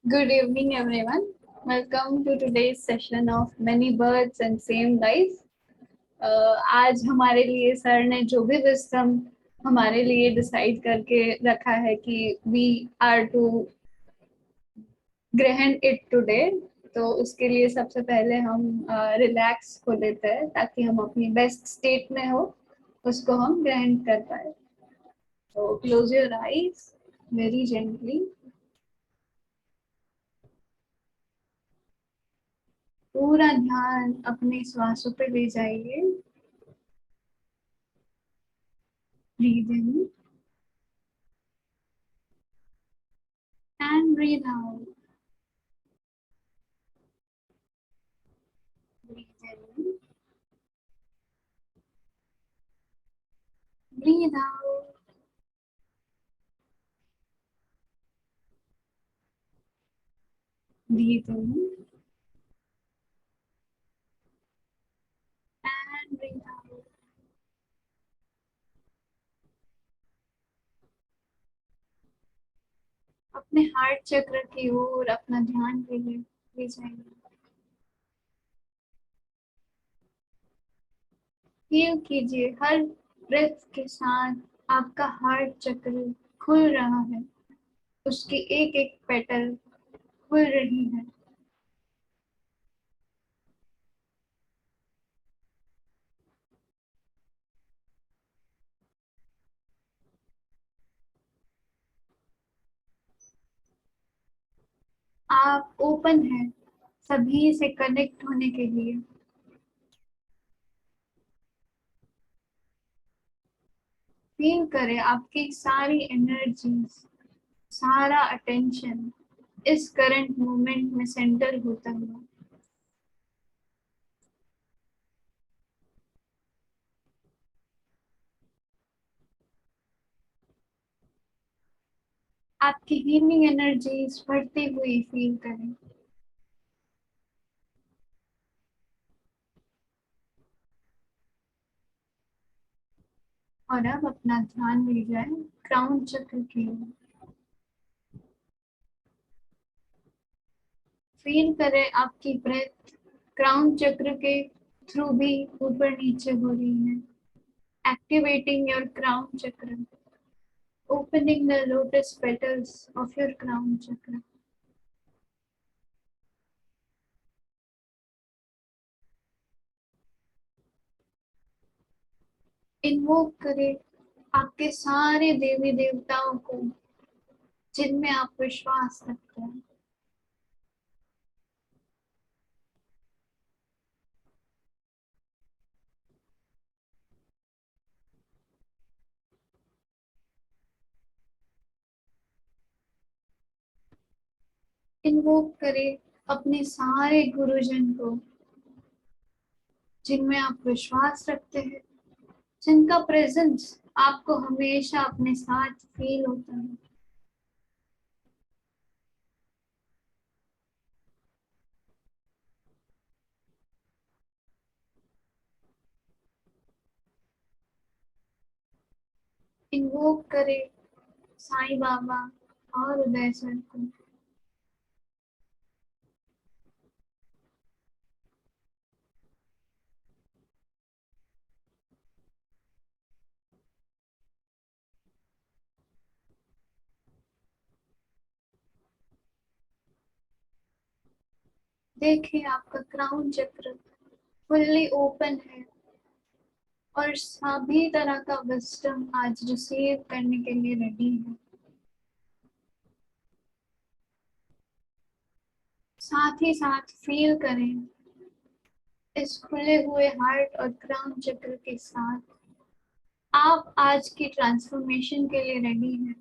Good evening, everyone. Welcome to today's session of Many Birds and Same Life. आज हमारे लिए sir ने जो भी विजडम हमारे लिए डिसाइड करके रखा है कि वी आर टू ग्रहण इट टुडे, तो उसके लिए सबसे पहले हम रिलैक्स हो लेते हैं ताकि हम अपनी बेस्ट स्टेट में हो, उसको हम ग्रहण कर पाए। तो close your eyes very gently. पूरा ध्यान अपने श्वासों पे ले जाइए। Breathe in and breathe out. Breathe in, breathe out. Breathe in and breathe out. अपने हार्ट चक्र की ओर अपना ध्यान ले जाइए। फील कीजिए हर ब्रेथ के साथ आपका हार्ट चक्र खुल रहा है, उसकी एक एक पेटल खुल रही है। आप ओपन हैं सभी से कनेक्ट होने के लिए। फील करें आपकी सारी एनर्जीज, सारा अटेंशन इस करंट मोमेंट में सेंटर होता हुआ। आपकी हीलिंग एनर्जीज बढ़ती हुई फील करें। और अब अपना ध्यान ले जाए क्राउन चक्र की ओर। फील करें आपकी ब्रेथ क्राउन चक्र के थ्रू भी ऊपर नीचे हो रही है, एक्टिवेटिंग योर क्राउन चक्र, opening the lotus petals of your crown chakra. Invoke करें आपके सारे देवी देवताओं को जिनमें आप विश्वास रखते हैं। इन्वोक करें अपने सारे गुरुजन को जिनमें आप विश्वास रखते हैं, जिनका प्रेजेंस आपको हमेशा अपने साथ फील होता है। इन्वोक करें साईं बाबा और उदय सर को। देखिए आपका क्राउन चक्र फुल्ली ओपन है और सभी तरह का विजडम आज रिसीव करने के लिए रेडी है। साथ ही साथ फील करें इस खुले हुए हार्ट और क्राउन चक्र के साथ आप आज की ट्रांसफॉर्मेशन के लिए रेडी हैं।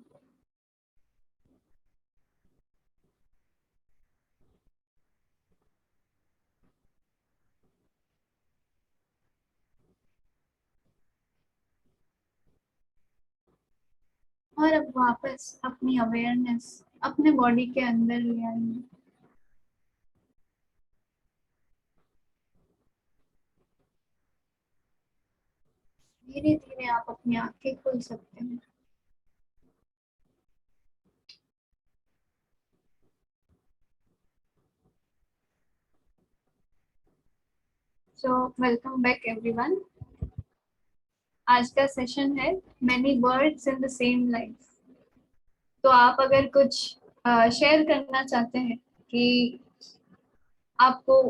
और अब वापस अपनी अवेयरनेस अपने बॉडी के अंदर ले आइए। धीरे धीरे आप अपनी आंखें खोल सकते हैं। So welcome back everyone. आज का सेशन है many birds in the same life. तो आप अगर कुछ शेयर करना चाहते हैं कि आपको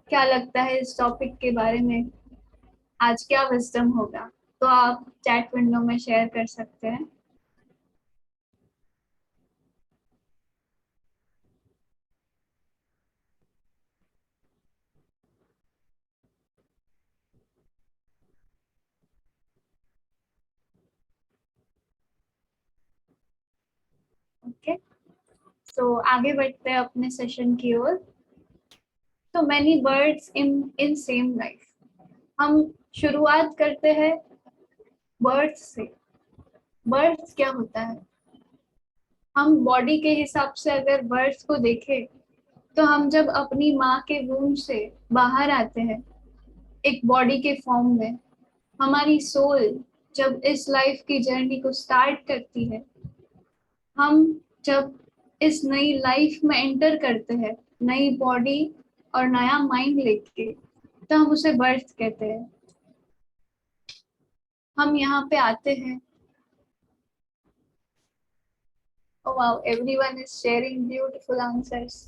क्या लगता है इस टॉपिक के बारे में, आज क्या विजडम होगा, तो आप चैट विंडो में शेयर कर सकते हैं। ओके, तो आगे बढ़ते हैं अपने सेशन की ओर। तो मैनी बर्ड्स इन इन सेम लाइफ। हम शुरुआत करते हैं बर्ड्स से। बर्ड्स क्या होता है? हम बॉडी के हिसाब से अगर बर्ड्स को देखें तो हम जब अपनी माँ के वूम से बाहर आते हैं एक बॉडी के फॉर्म में, हमारी सोल जब इस लाइफ की जर्नी को स्टार्ट करती है, हम जब इस नई लाइफ में एंटर करते हैं नई बॉडी और नया माइंड लेके, तो हम उसे बर्थ कहते हैं। हम यहाँ पे आते हैं। Oh wow, everyone is sharing beautiful answers.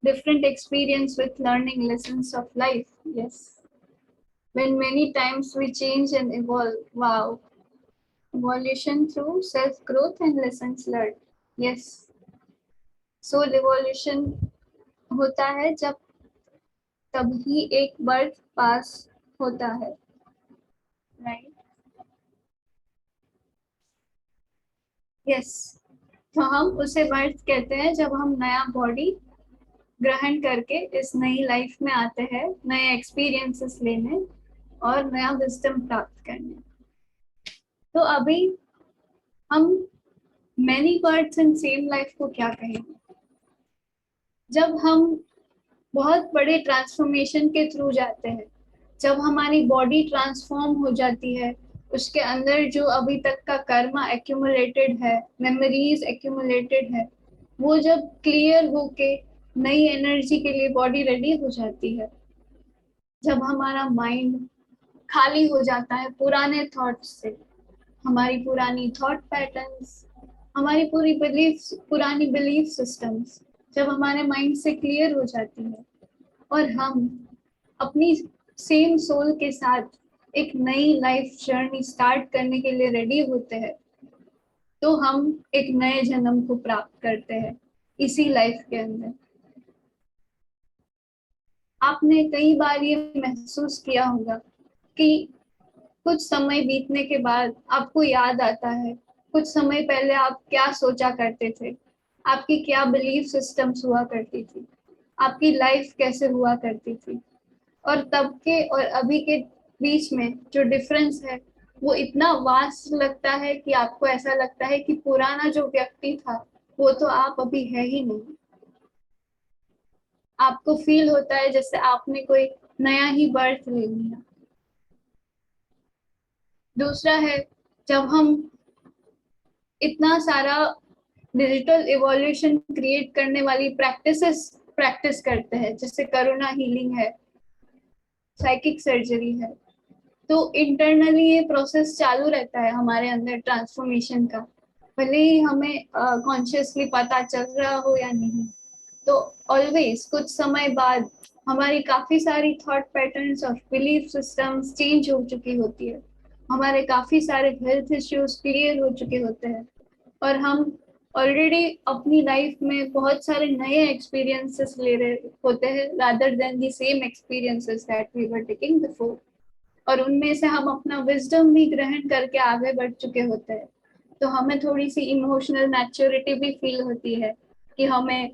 Different experience with learning lessons of life. Yes. When many times we change and evolve. Wow. Evolution through self-growth and lessons learned. Yes. Soul evolution होता है जब तभी एक birth पास होता है, right? Yes. तो हम उसे बर्थ कहते हैं जब हम नया बॉडी ग्रहण करके इस नई लाइफ में आते हैं, नए एक्सपीरियंसेस लेने और नया विजडम प्राप्त करने। तो अभी हम many birds in same life को क्या कहेंगे? जब हम बहुत बड़े ट्रांसफॉर्मेशन के थ्रू जाते हैं, जब हमारी बॉडी ट्रांसफॉर्म हो जाती है, उसके अंदर जो अभी तक का कर्मा एक्यूमुलेटेड है, मेमोरीज एक्यूमुलेटेड है, वो जब क्लियर होके नई एनर्जी के लिए बॉडी रेडी हो जाती है, जब हमारा माइंड खाली हो जाता है पुराने थॉट्स से, हमारी पुरानी थॉट पैटर्न्स, हमारी पुरानी बिलीफ सिस्टम्स जब हमारे माइंड से क्लियर हो जाती है और हम अपनी सेम सोल के साथ एक नई लाइफ जर्नी स्टार्ट करने के लिए रेडी होते हैं, तो हम एक नए जन्म को प्राप्त करते हैं इसी लाइफ के अंदर। आपने कई बार ये महसूस किया होगा कि कुछ समय बीतने के बाद आपको याद आता है कुछ समय पहले आप क्या सोचा करते थे, आपकी क्या बिलीफ सिस्टम्स हुआ करती थी, आपकी लाइफ कैसे हुआ करती थी, और तब के और अभी के बीच में जो डिफरेंस है वो इतना वास्ट लगता है कि आपको ऐसा लगता है कि पुराना जो व्यक्ति था वो तो आप अभी है ही नहीं। आपको फील होता है जैसे आपने कोई नया ही बर्थ ले लिया। दूसरा है, जब हम इतना सारा डिजिटल इवोल्यूशन क्रिएट करने वाली प्रैक्टिस करते हैं, जैसे करुणा हीलिंग है, साइकिक सर्जरी है, तो इंटरनली ये प्रोसेस चालू रहता है हमारे अंदर ट्रांसफॉर्मेशन का, भले ही हमें कॉन्शियसली पता चल रहा हो या नहीं। तो ऑलवेज कुछ समय बाद हमारी काफी सारी थॉट पैटर्न्स और बिलीफ सिस्टम्स चेंज हो चुकी होती है, हमारे काफी सारे हेल्थ इश्यूज क्लियर हो चुके होते हैं और हम ऑलरेडी अपनी लाइफ में बहुत सारे नए एक्सपीरियंसेस ले रहे होते हैं rather than the same experiences that we were taking before, और उनमें से हम अपना विजडम भी ग्रहण करके आगे बढ़ चुके होते हैं। तो हमें थोड़ी सी इमोशनल मैच्योरिटी भी फील होती है कि हमें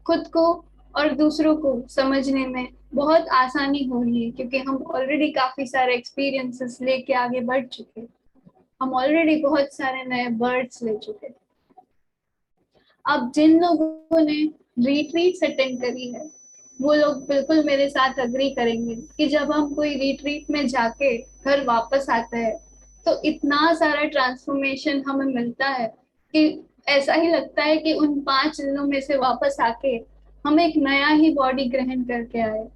खुद को और दूसरों को समझने में बहुत आसानी हो रही है, क्योंकि हम ऑलरेडी काफी सारे एक्सपीरियंसेस लेके आगे बढ़ चुके, हम ऑलरेडी बहुत सारे नए बर्ड्स ले चुके। अब जिन लोगों ने रिट्रीट अटेंड करी है वो लोग बिल्कुल मेरे साथ अग्री करेंगे कि जब हम कोई रिट्रीट में जाके घर वापस आते हैं तो इतना सारा ट्रांसफॉर्मेशन हमें मिलता है कि ऐसा ही लगता है कि उन 5 दिनों में से वापस आके हम एक नया ही बॉडी ग्रहण करके आए।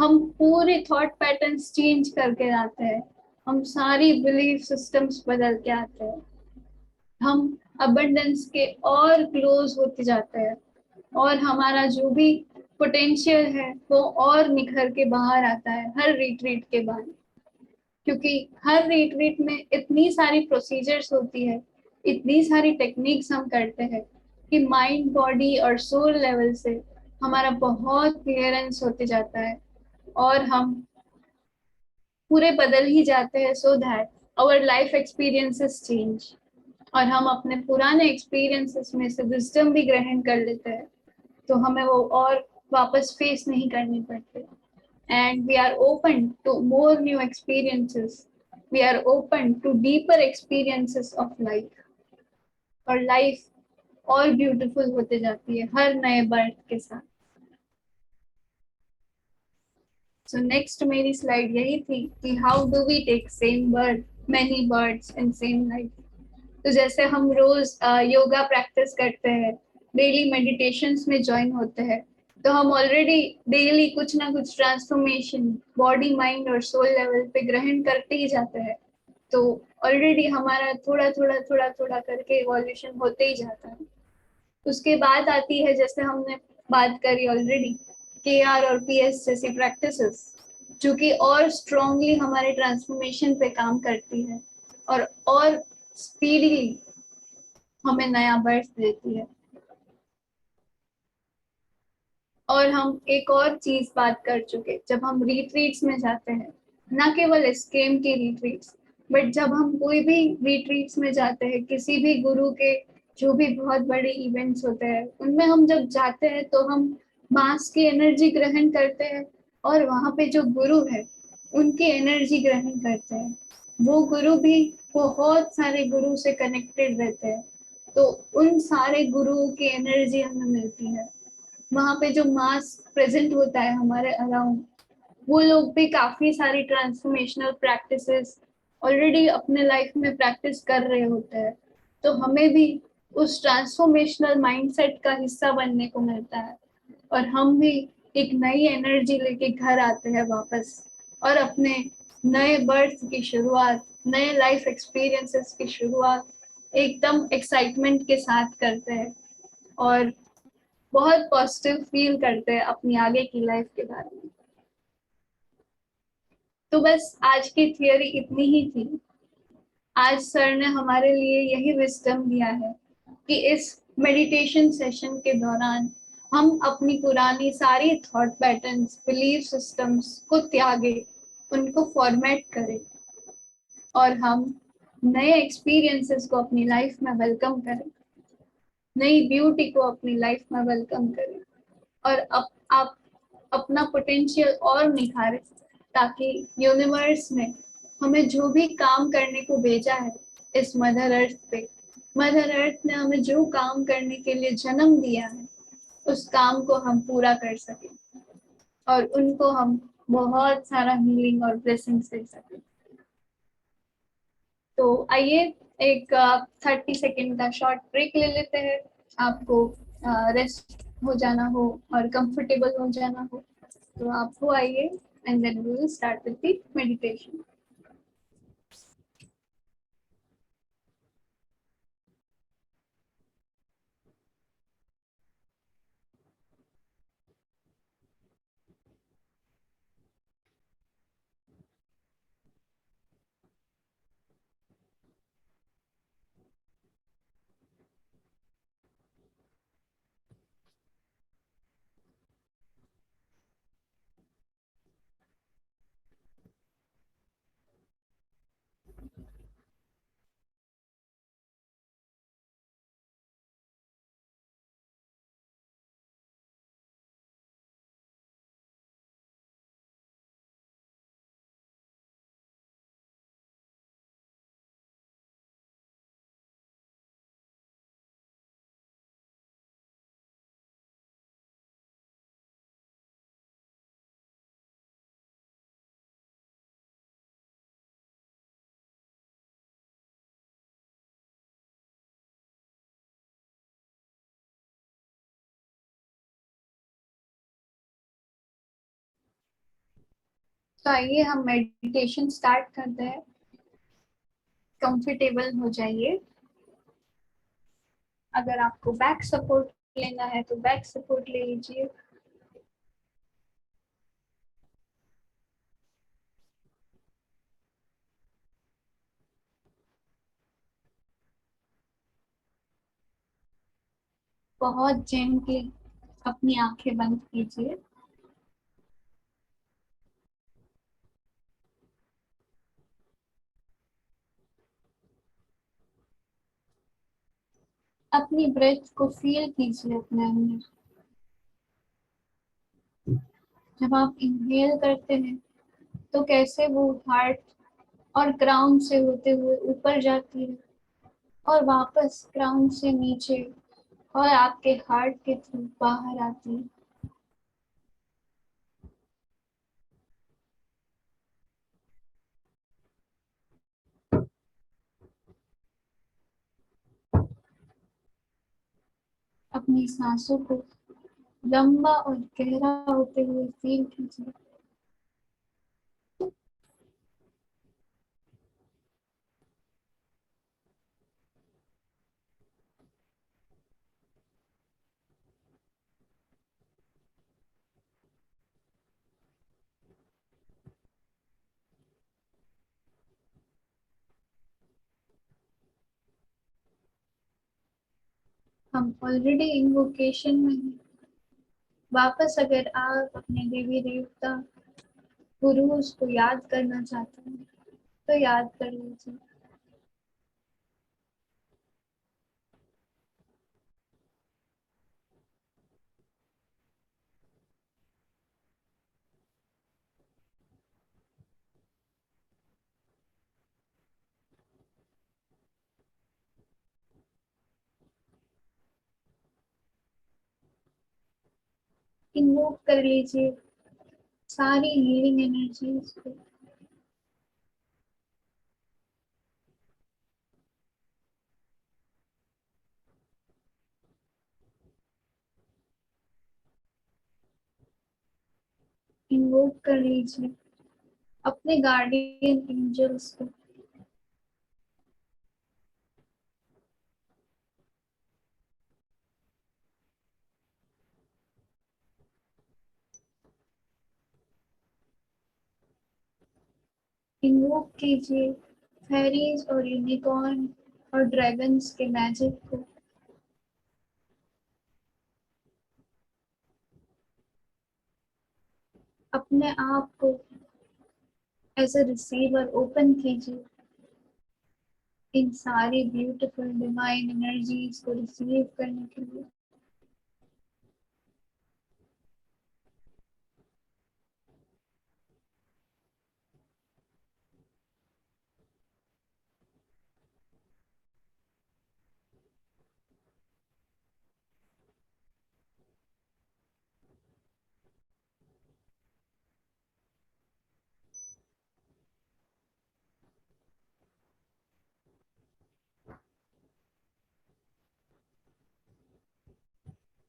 हम पूरे थॉट पैटर्न्स चेंज करके आते हैं, हम सारी बिलीफ सिस्टम्स बदल के आते हैं, हम अबंडेंस के और क्लोज होते जाते हैं, और हमारा जो भी पोटेंशियल है वो और निखर के बाहर आता है हर रिट्रीट के बाद। क्योंकि हर रिट्रीट में इतनी सारी प्रोसीजर्स होती है, इतनी सारी टेक्निक्स हम करते हैं कि माइंड बॉडी और सोल लेवल से हमारा बहुत क्लियरेंस होते जाता है, और हम पूरे बदल ही जाते हैं, so that our life experiences change, और हम अपने पुराने एक्सपीरियंसेस में से विजडम भी ग्रहण कर लेते हैं, तो हमें वो और वापस फेस नहीं करनी पड़ती। And we are open to more new experiences, we are open to deeper experiences of life, और लाइफ और ब्यूटीफुल होते जाती है हर नए बर्थ के साथ। सो नेक्स्ट मेरी स्लाइड यही थी कि how do we take same bird many birds in same life. तो जैसे हम रोज योगा प्रैक्टिस करते हैं, डेली मेडिटेशंस में ज्वाइन होते हैं, तो हम ऑलरेडी डेली कुछ ना कुछ ट्रांसफॉर्मेशन बॉडी माइंड और सोल लेवल पे ग्रहण करते ही जाते हैं। तो ऑलरेडी हमारा थोड़ा थोड़ा थोड़ा थोड़ा करके इवोल्यूशन होते ही जाता है। उसके बाद आती है, जैसे हमने बात करी ऑलरेडी, KR और PS जैसी प्रैक्टिसेस, जो कि और स्ट्रांगली हमारे ट्रांसफॉर्मेशन पे काम करती है, और स्पीडली हमें नया बर्थ देती है। और हम एक और चीज बात कर चुके, जब हम रिट्रीट्स में जाते हैं, ना केवल एस्केम की रिट्रीट्स, बट जब हम कोई भी रिट्रीट्स में जाते हैं, किसी भी गुरु के जो भी बहुत बड़े इवेंट्स होते हैं उनमें हम जब जाते हैं, तो हम मास की एनर्जी ग्रहण करते हैं, और वहाँ पे जो गुरु है उनकी एनर्जी ग्रहण करते हैं। वो गुरु भी बहुत सारे गुरु से कनेक्टेड रहते हैं, तो उन सारे गुरुओं की एनर्जी हमें मिलती है। वहाँ पे जो मास प्रेजेंट होता है हमारे अराउंड, वो लोग भी काफी सारी ट्रांसफॉर्मेशनल प्रैक्टिसेस ऑलरेडी अपने लाइफ में प्रैक्टिस कर रहे होते हैं, तो हमें भी उस ट्रांसफॉर्मेशनल माइंडसेट का हिस्सा बनने को मिलता है, और हम भी एक नई एनर्जी लेके घर आते हैं वापस, और अपने नए बर्थ की शुरुआत, नए लाइफ एक्सपीरियंसेस की शुरुआत एकदम एक्साइटमेंट के साथ करते हैं, और बहुत पॉजिटिव फील करते हैं अपनी आगे की लाइफ के बारे में। तो बस आज की थियोरी इतनी ही थी। आज सर ने हमारे लिए यही विजडम दिया है कि इस मेडिटेशन सेशन के दौरान हम अपनी पुरानी सारी थॉट पैटर्न्स, बिलीफ सिस्टम्स को त्यागे, उनको फॉर्मेट करें, और हम नए एक्सपीरियंसेस को अपनी लाइफ में वेलकम करें, नई ब्यूटी को अपनी लाइफ में वेलकम करें, और आप अपना पोटेंशियल और निखारें, ताकि यूनिवर्स ने हमें जो भी काम करने को भेजा है इस मदर अर्थ पे, मदर अर्थ ने हमें जो काम करने के लिए जन्म दिया है, उस काम को हम पूरा कर सकें, और उनको हम बहुत सारा हीलिंग और ब्लेसिंग्स दे सकें। तो आइए एक 30 सेकेंड का शॉर्ट ब्रेक ले लेते हैं। आपको रेस्ट हो जाना हो और कंफर्टेबल हो जाना हो, तो आप हो आइए, and then we will start with the meditation. तो आइए हम मेडिटेशन स्टार्ट करते हैं। कंफर्टेबल हो जाइए। अगर आपको बैक सपोर्ट लेना है तो बैक सपोर्ट ले लीजिए। बहुत जेंटली अपनी आंखें बंद कीजिए। अपनी ब्रेथ को फील कीजिए अपने अंदर। जब आप इनहेल करते हैं तो कैसे वो हार्ट और ग्राउंड से होते हुए ऊपर जाती है और वापस ग्राउंड से नीचे और आपके हार्ट के थ्रू बाहर आती है। अपनी सांसों को लंबा और गहरा होते हुए फील कीजिए। हम ऑलरेडी इन्वोकेशन में हैं। वापस अगर आप अपने देवी देवता गुरुज को याद करना चाहते हैं तो याद कर लीजिए। इन्वोक कर लीजिए सारी हीलिंग एनर्जीज को। इन्वोक कर लीजिए अपने गार्डियन एंजल्स को। इन्वोक कीजिए फेरीज और यूनिकॉर्न और ड्रैगन्स के मैजिक को। अपने आप को एज अ रिसीवर ओपन कीजिए इन सारी ब्यूटीफुल डिवाइन एनर्जीज को रिसीव करने के लिए।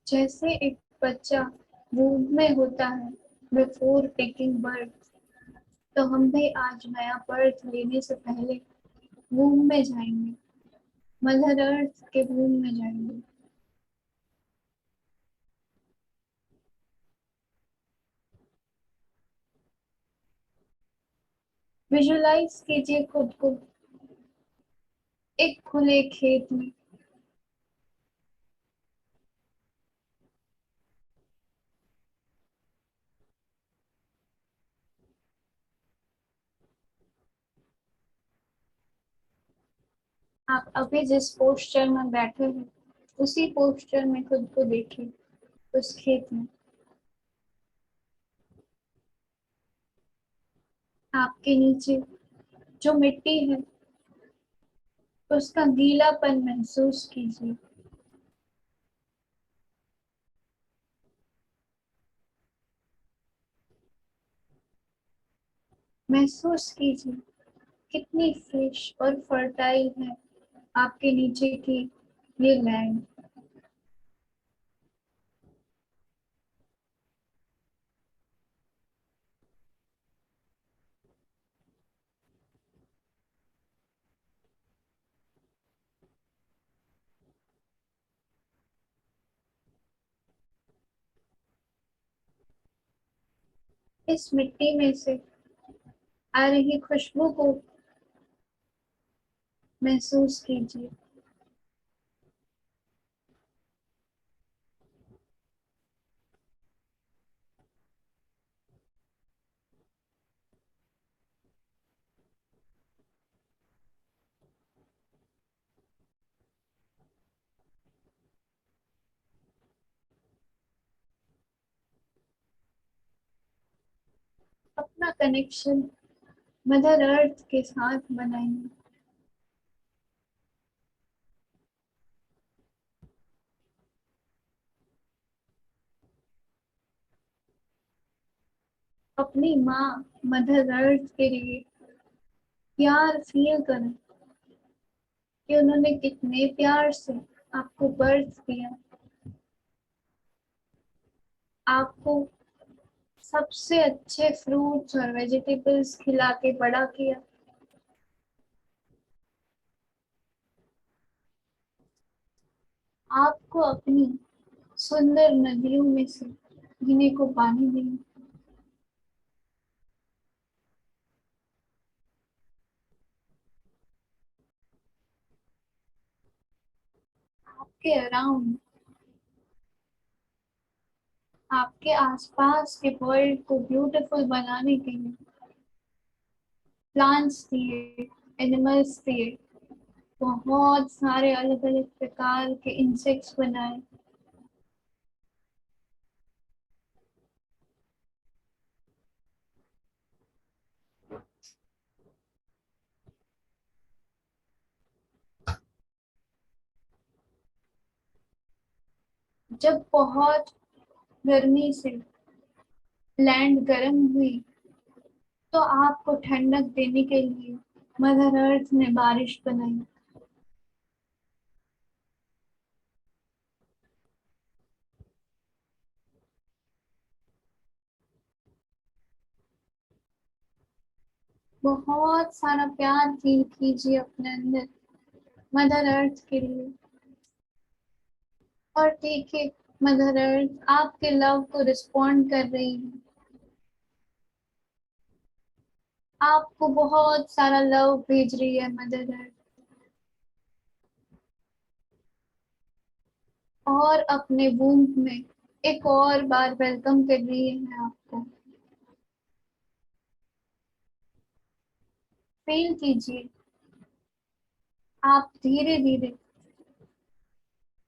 जैसे एक बच्चा वूम में होता है बिफोर टेकिंग बर्थ, तो हम भी आज नया बर्थ लेने से पहले वूम में जाएंगे, मदर अर्थ के वूम में जाएंगे। विजुलाइज कीजिए खुद को एक खुले खेत में। आप अभी जिस पोस्चर में बैठे हैं उसी पोस्चर में खुद को देखिए उस खेत में। आपके नीचे जो मिट्टी है उसका गीलापन महसूस कीजिए। महसूस कीजिए कितनी फ्रेश और फर्टाइल है आपके नीचे की ये लैंड। इस मिट्टी में से आ रही खुशबू को महसूस कीजिए। अपना कनेक्शन मदर अर्थ के साथ बनाइए। अपनी माँ मदर अर्थ के लिए प्यार फील करें कि उन्होंने कितने प्यार से आपको बर्थ दिया, आपको सबसे अच्छे फ्रूट्स और वेजिटेबल्स खिला के बड़ा किया, आपको अपनी सुंदर नदियों में से पीने को पानी दिया, आपके अराउंड, आपके आसपास के वर्ल्ड को ब्यूटीफुल बनाने के लिए प्लांट्स दिए, एनिमल्स दिए, बहुत सारे अलग अलग प्रकार के इंसेक्ट्स बनाए, जब बहुत गर्मी से लैंड गर्म हुई तो आपको ठंडक देने के लिए मदर अर्थ ने बारिश बनाई। बहुत सारा प्यार फील कीजिए अपने अंदर मदर अर्थ के लिए, और देखिए मदर अर्थ आपके लव को रिस्पॉन्ड कर रही है, आपको बहुत सारा लव भेज रही है मदर अर्थ, और अपने वूम्ब में एक और बार वेलकम कर रही है आपको। फील कीजिए आप धीरे धीरे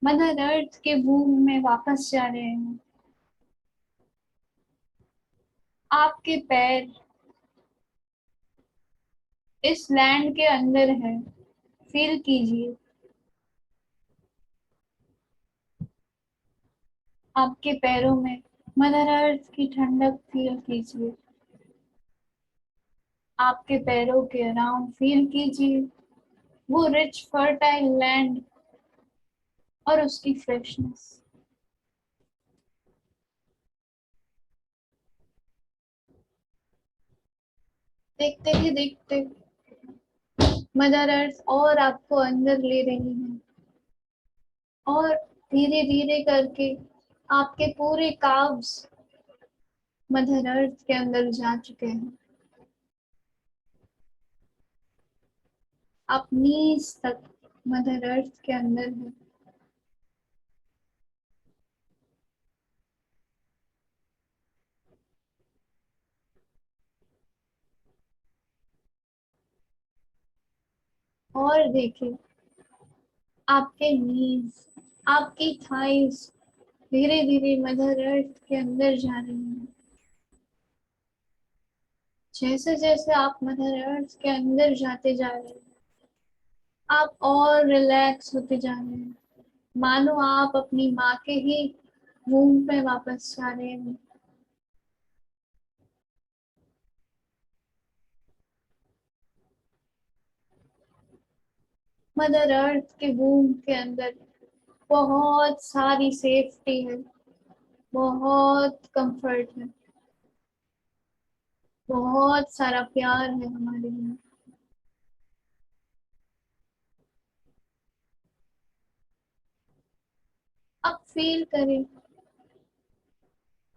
मदर अर्थ के वूम्ब में वापस जा रहे हैं। आपके पैर इस लैंड के अंदर है, फील कीजिए आपके पैरों में मदर अर्थ की ठंडक फील कीजिए, आपके पैरों के अराउंड फील कीजिए वो रिच फर्टाइल लैंड और उसकी फ्रेशनेस। देखते ही देखते मदर अर्थ और आपको अंदर ले रही है, और धीरे धीरे करके आपके पूरे काव्स मदर अर्थ के अंदर जा चुके हैं। आप नीज तक मदर अर्थ के अंदर है। और देखिए आपके नीज, आपकी थाइस धीरे धीरे मदर अर्थ के अंदर जा रही हैं। जैसे जैसे आप मदर अर्थ के अंदर जाते जा रहे हैं, आप और रिलैक्स होते जा रहे हैं, मानो आप अपनी माँ के ही वूम पे वापस जा रहे हैं। मदर अर्थ के वूम के अंदर बहुत सारी सेफ्टी है, बहुत कंफर्ट है, बहुत सारा प्यार है हमारे लिए। अब फील करें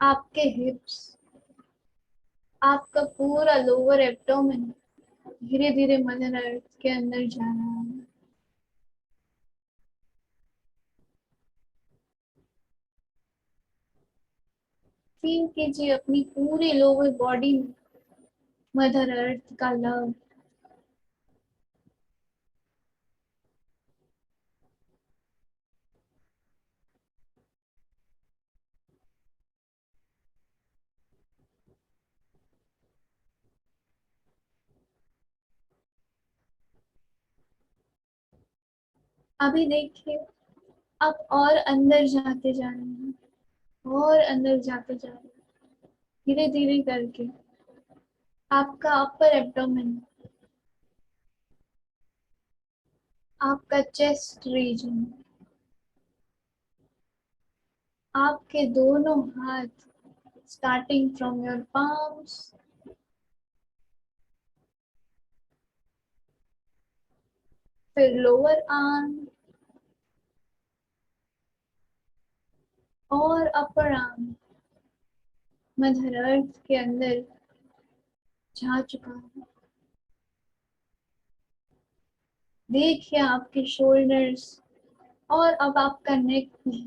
आपके हिप्स, आपका पूरा लोअर एब्डोमेन धीरे धीरे मदर अर्थ के अंदर जा रहा है। फील कीजिए अपनी पूरी लोअर बॉडी में मदर अर्थ का लव। अभी देखिए आप और अंदर जाते जा रहे हैं, और अंदर जाते जा रहे हैं, धीरे धीरे करके आपका अपर एब्डोमेन, आपका चेस्ट रीजन, आपके दोनों हाथ स्टार्टिंग फ्रॉम योर palms, फिर लोअर आर्म और अपर आर्म मदर अर्थ के अंदर जा चुका है। देखिए आपके शोल्डर्स और अब आपका नेक भी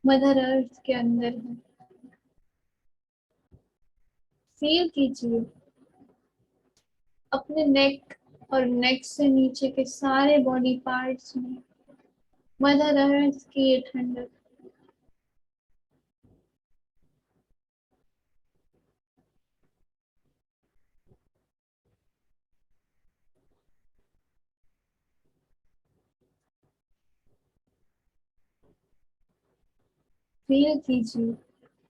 मदर अर्थ के अंदर है। फील कीजिए अपने नेक और नेक से नीचे के सारे बॉडी पार्ट्स में मदर अर्थ की ये ठंडक। फील कीजिए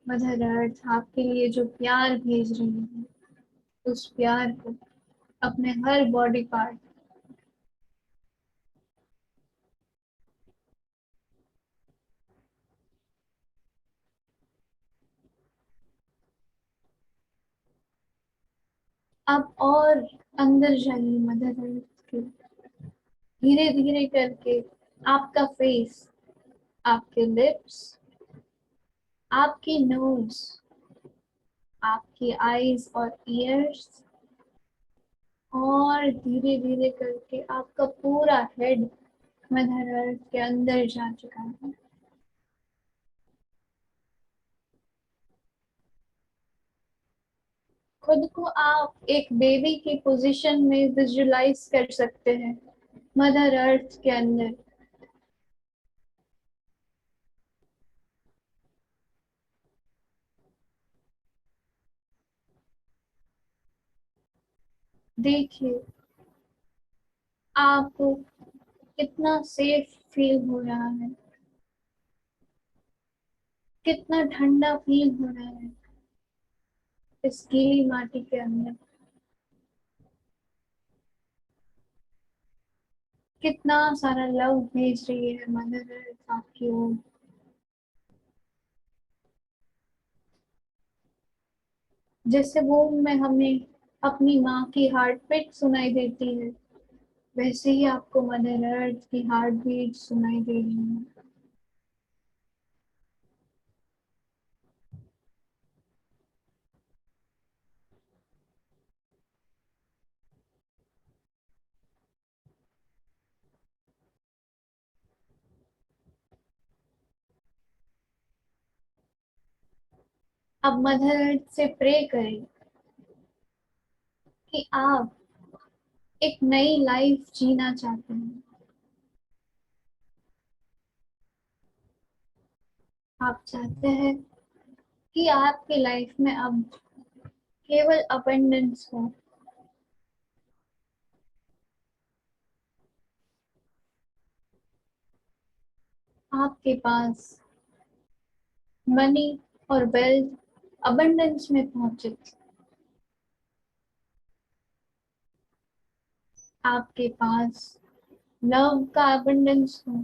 मदर अर्थ आपके लिए जो प्यार भेज रही है, उस प्यार को अपने हर बॉडी पार्ट। अब और अंदर जाइए मदर अर्थ के, धीरे धीरे करके आपका फेस, आपके लिप्स, आपकी नोज, आपकी आईज और ईयर्स, और धीरे धीरे करके आपका पूरा हेड मदर अर्थ के अंदर जा चुका है। खुद को आप एक बेबी की पोजीशन में विजुलाइज कर सकते हैं मदर अर्थ के अंदर। देखिए आपको कितना सेफ फील हो रहा है, कितना ठंडा फील हो रहा है इस गीली माटी के अंदर, कितना सारा लव भेज रही है मदर अर्थ आपकी ओर। जैसे वोम में हमें अपनी माँ की हार्ट बीट सुनाई देती है, वैसे ही आपको मदर अर्थ की हार्ट बीट सुनाई दे रही है। अब मदर अर्थ से प्रे करें कि आप एक नई लाइफ जीना चाहते हैं। आप चाहते हैं कि आपकी लाइफ में अब केवल अबंडेंस हो, आपके पास मनी और वेल्थ अबंडेंस में पहुंचे, आपके पास लव का अबंडेंस हो,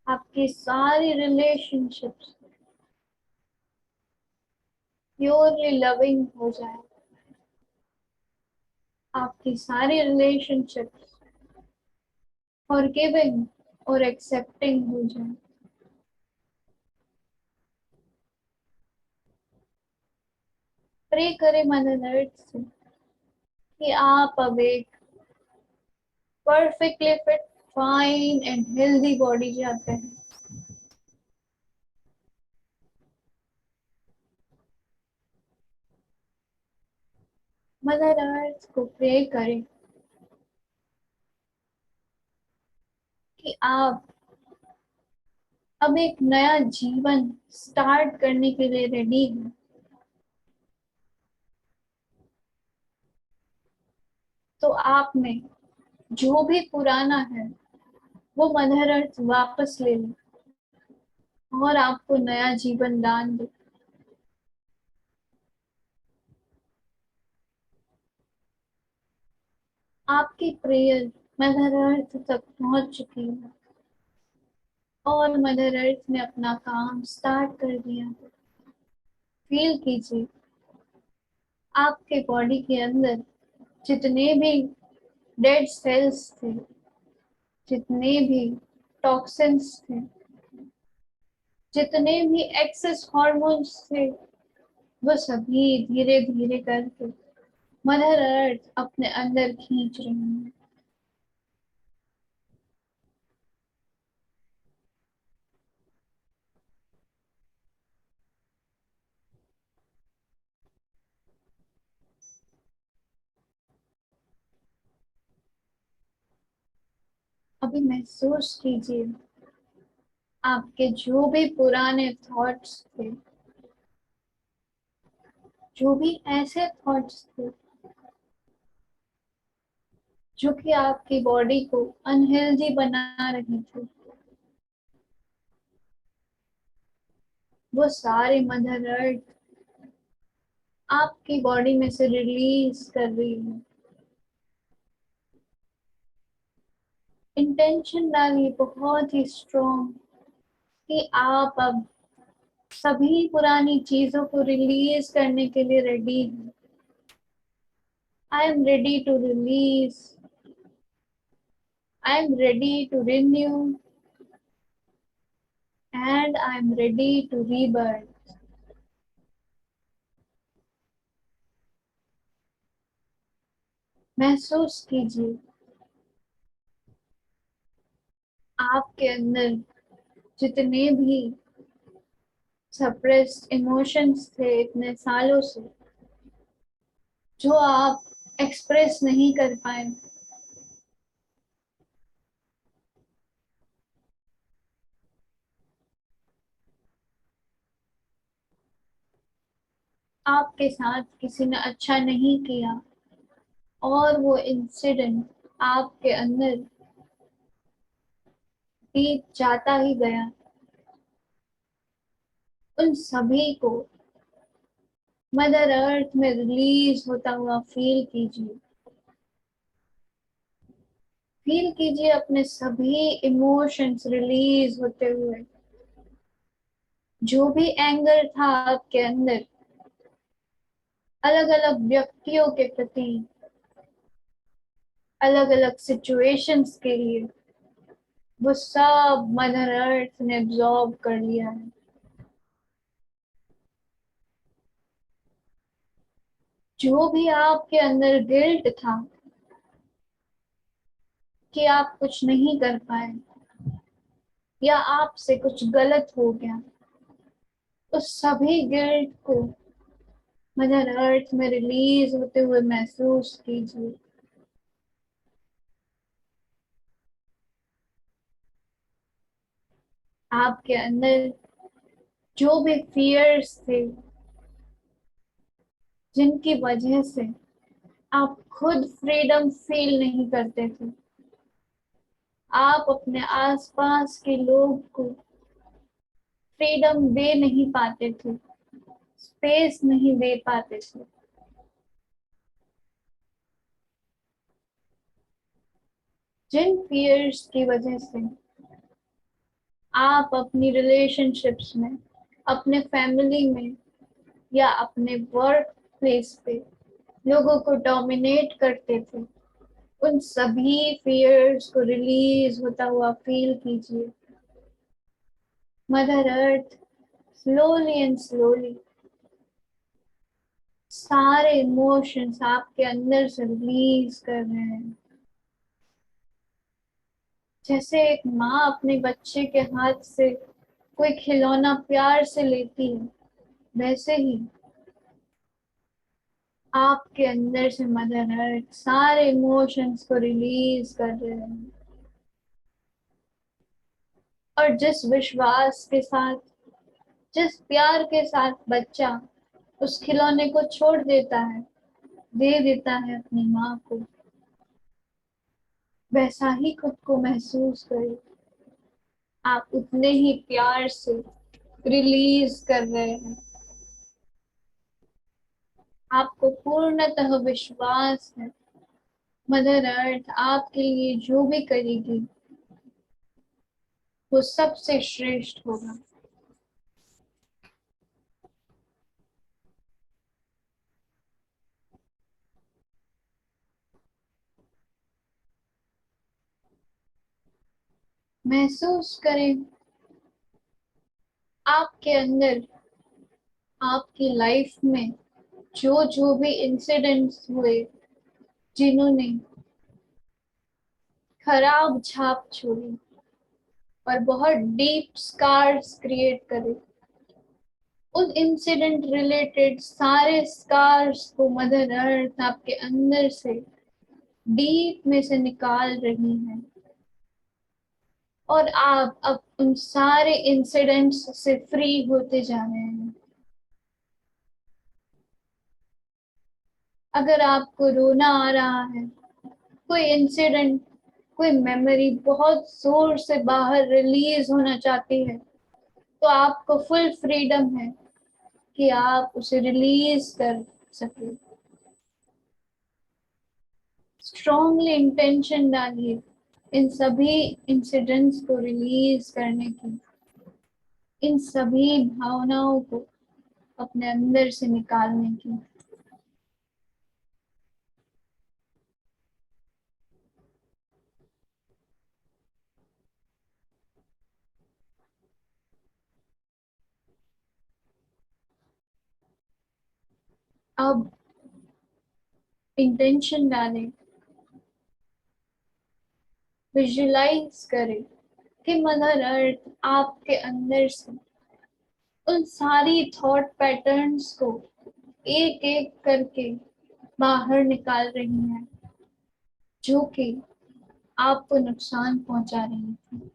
आपकी सारी रिलेशनशिप्स प्योरली लविंग हो जाए, आपकी सारी रिलेशनशिप्स फॉरगिविंग और एक्सेप्टिंग हो जाए। प्रे करें मदर अर्थ से कि आप अब एक perfectly fit, fine and healthy body चाहते हैं। मदर अर्थ को प्रे करें कि आप अब एक नया जीवन स्टार्ट करने के लिए रेडी हैं। तो आप में जो भी पुराना है वो मदर अर्थ वापस ले ले और आपको नया जीवन दान दे। आपकी प्रेयर मदर अर्थ तक पहुंच चुकी है और मदर अर्थ ने अपना काम स्टार्ट कर दिया है। फील कीजिए आपके बॉडी के अंदर जितने भी डेड सेल्स थे, जितने भी टॉक्सिन्स थे, जितने भी एक्सेस हार्मोन्स थे, वो सभी धीरे धीरे करके मदर अर्थ अपने अंदर खींच रही है। अभी महसूस कीजिए आपके जो भी पुराने थॉट्स थे, जो भी ऐसे थॉट्स थे जो कि आपकी बॉडी को अनहेल्दी बना रही थी, वो सारे मदर अर्थ आपकी बॉडी में से रिलीज कर रही है। इंटेंशन डालिए बहुत ही स्ट्रॉन्ग कि आप अब सभी पुरानी चीजों को रिलीज करने के लिए रेडी हैं। I am ready to release, I am ready to renew and I am ready to rebirth. महसूस कीजिए आपके अंदर जितने भी सप्रेस्ड इमोशंस थे इतने सालों से, जो आप एक्सप्रेस नहीं कर पाए, आपके साथ किसी ने अच्छा नहीं किया और वो इंसिडेंट आपके अंदर बीत जाता ही गया, उन सभी को मदर अर्थ में रिलीज होता हुआ फील कीजिए। फील कीजिए अपने सभी इमोशंस रिलीज होते हुए। जो भी एंगर था आपके अंदर अलग अलग व्यक्तियों के प्रति, अलग अलग सिचुएशंस के लिए, वो सब मदर अर्थ ने एब्जॉर्ब कर लिया है। जो भी आपके अंदर गिल्ट था कि आप कुछ नहीं कर पाए या आपसे कुछ गलत हो गया, उस सभी गिल्ट को मदर अर्थ में रिलीज होते हुए महसूस कीजिए। आपके अंदर जो भी फियर्स थे जिनकी वजह से आप खुद फ्रीडम फील नहीं करते थे, आप अपने आसपास के लोग को फ्रीडम दे नहीं पाते थे, स्पेस नहीं दे पाते थे, जिन फियर्स की वजह से आप अपनी रिलेशनशिप्स में, अपने फैमिली में या अपने वर्क प्लेस पे लोगों को डोमिनेट करते थे, उन सभी फियर्स को रिलीज होता हुआ फील कीजिए। Mother earth slowly and slowly सारे इमोशंस आपके अंदर से रिलीज कर रहे हैं। जैसे एक माँ अपने बच्चे के हाथ से कोई खिलौना प्यार से लेती है, वैसे ही आपके अंदर से मदर अर्थ सारे इमोशंस को रिलीज कर रहे हैं। और जिस विश्वास के साथ, जिस प्यार के साथ बच्चा उस खिलौने को छोड़ देता है, दे देता है अपनी माँ को, वैसा ही खुद को महसूस करें। आप उतने ही प्यार से रिलीज कर रहे हैं। आपको पूर्णतः विश्वास है मदर अर्थ आपके लिए जो भी करेगी वो सबसे श्रेष्ठ होगा। महसूस करें आपके अंदर, आपकी लाइफ में जो जो भी इंसिडेंट्स हुए जिन्होंने खराब छाप छोड़ी और बहुत डीप स्कार्स क्रिएट करे, उन इंसिडेंट रिलेटेड सारे स्कार्स को मदर अर्थ आपके अंदर से डीप में से निकाल रही है। और आप अब उन सारे इंसिडेंट्स से फ्री होते जा रहे हैं। अगर आपको रोना आ रहा है, कोई इंसिडेंट, कोई मेमोरी बहुत जोर से बाहर रिलीज होना चाहती है, तो आपको फुल फ्रीडम है कि आप उसे रिलीज कर सके। स्ट्रॉन्गली इंटेंशन डालिए इन सभी इंसिडेंट्स को रिलीज करने की, इन सभी भावनाओं को अपने अंदर से निकालने की। अब इंटेंशन डालें, विजुलाइज करें कि मदर अर्थ आपके अंदर से उन सारी थॉट पैटर्न्स को एक एक करके बाहर निकाल रही हैं जो कि आपको नुकसान पहुंचा रही थी।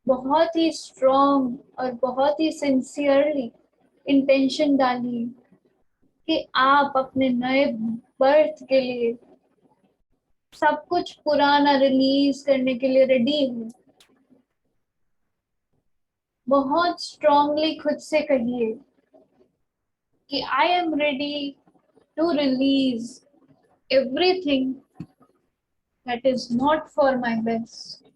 बहुत ही स्ट्रॉन्ग और बहुत ही सिंसियरली इंटेंशन डालिए कि आप अपने नए बर्थ के लिए सब कुछ पुराना रिलीज करने के लिए रेडी है। बहुत स्ट्रांगली खुद से कहिए कि I am ready to release everything that is not for my best.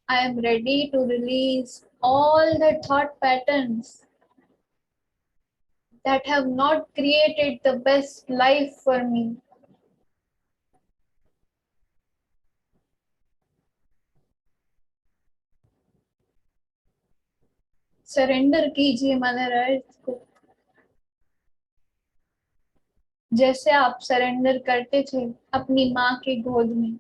I am ready to release all the thought patterns that have not created the best life for me. Surrender कीजिए mother earth को, जैसे आप surrender करते थे अपनी माँ के गोद में,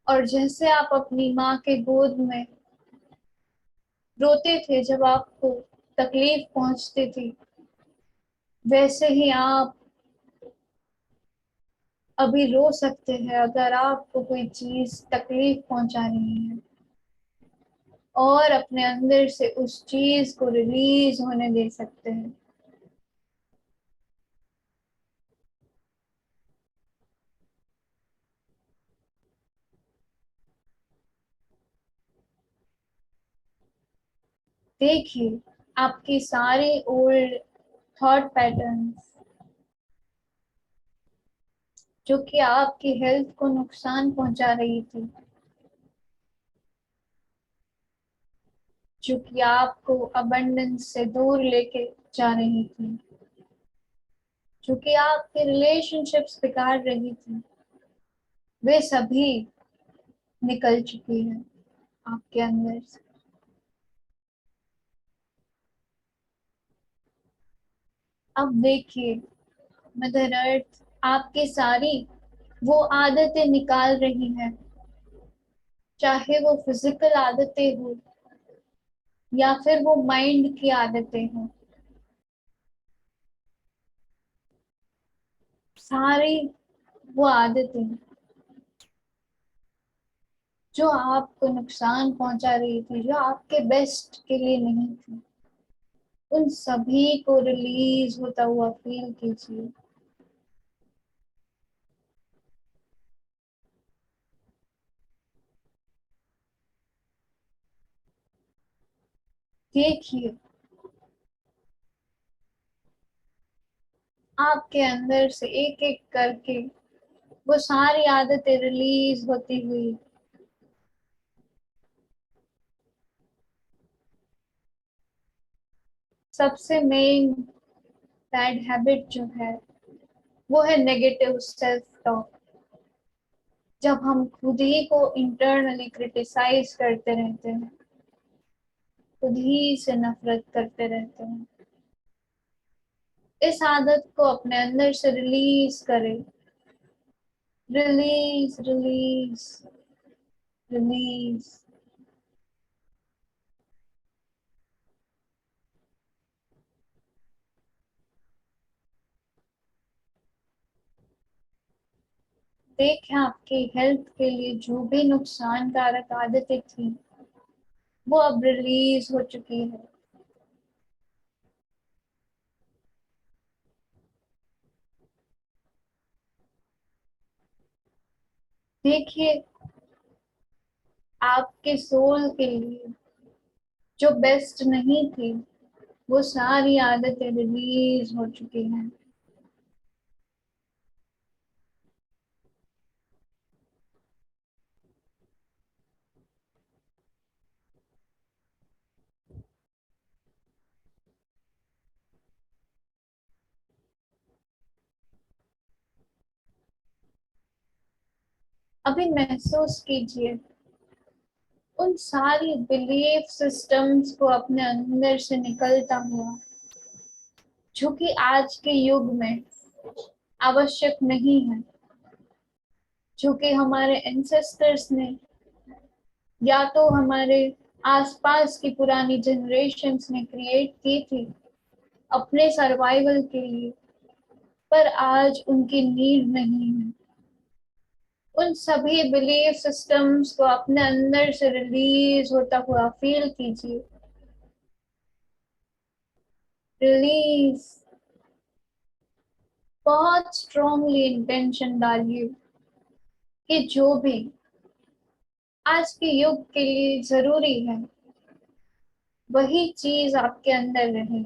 और जैसे आप अपनी माँ के गोद में रोते थे जब आपको तकलीफ पहुंचती थी, वैसे ही आप अभी रो सकते हैं अगर आपको कोई चीज तकलीफ पहुंचा रही है, और अपने अंदर से उस चीज को रिलीज होने दे सकते हैं। देखिए आपकी सारी ओल्ड थॉट पैटर्न्स जो कि आपकी हेल्थ को नुकसान पहुंचा रही थी, जो कि आपको अबंडेंस से दूर लेके जा रही थी, जो कि आपके रिलेशनशिप्स बिगाड़ रही थी, वे सभी निकल चुकी हैं आपके अंदर से। अब देखिए, मदर अर्थ आपकी सारी वो आदतें निकाल रही है, चाहे वो फिजिकल आदतें हो या फिर वो माइंड की आदतें हो। सारी वो आदतें जो आपको नुकसान पहुंचा रही थी, जो आपके बेस्ट के लिए नहीं थी, उन सभी को रिलीज होता हुआ फील कीजिए। देखिए, आपके अंदर से एक एक करके वो सारी आदतें रिलीज होती हुई सबसे मेन बैड हैबिट जो है वो है नेगेटिव सेल्फ टॉक। जब हम खुद ही को इंटरनली क्रिटिसाइज करते रहते हैं, खुद ही से नफरत करते रहते हैं, इस आदत को अपने अंदर से रिलीज करें। Release, release, release. देखें, आपकी हेल्थ के लिए जो भी नुकसानकारक आदतें थी वो अब रिलीज हो चुकी है। देखिए, आपके सोल के लिए जो बेस्ट नहीं थी वो सारी आदतें रिलीज हो चुकी हैं। अभी महसूस कीजिए उन सारी बिलीफ सिस्टम्स को अपने अंदर से निकलता हुआ, जो कि आज के युग में आवश्यक नहीं है, जो कि हमारे एंसेस्टर्स ने या तो हमारे आसपास की पुरानी जनरेशन्स ने क्रिएट की थी अपने सर्वाइवल के लिए, पर आज उनकी नीड नहीं है। उन सभी बिलीफ सिस्टम्स को अपने अंदर से रिलीज होता हुआ फील कीजिए। रिलीज। बहुत स्ट्रांगली इंटेंशन डालिए कि जो भी आज के युग के लिए जरूरी है वही चीज आपके अंदर रहे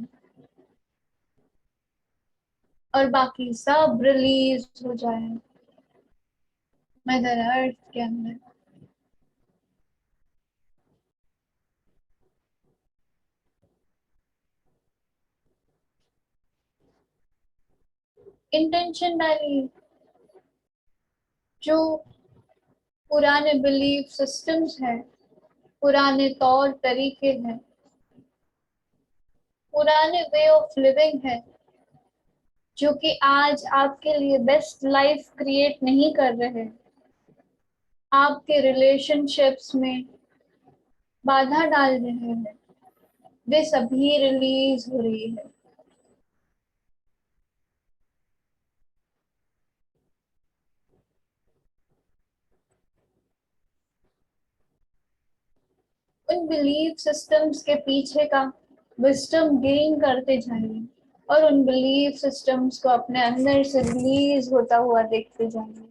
और बाकी सब रिलीज हो जाए मदर अर्थ के अंदर। इंटेंशन डालिए, जो पुराने बिलीफ सिस्टम्स हैं, पुराने तौर तरीके हैं, पुराने वे ऑफ लिविंग है, जो कि आज आपके लिए बेस्ट लाइफ क्रिएट नहीं कर रहे, आपके रिलेशनशिप्स में बाधा डाल रहे हैं, वे सभी रिलीज हो रही है। उन बिलीफ सिस्टम्स के पीछे का विजडम गेन करते जाइए और उन बिलीफ सिस्टम्स को अपने अंदर से रिलीज होता हुआ देखते जाइए।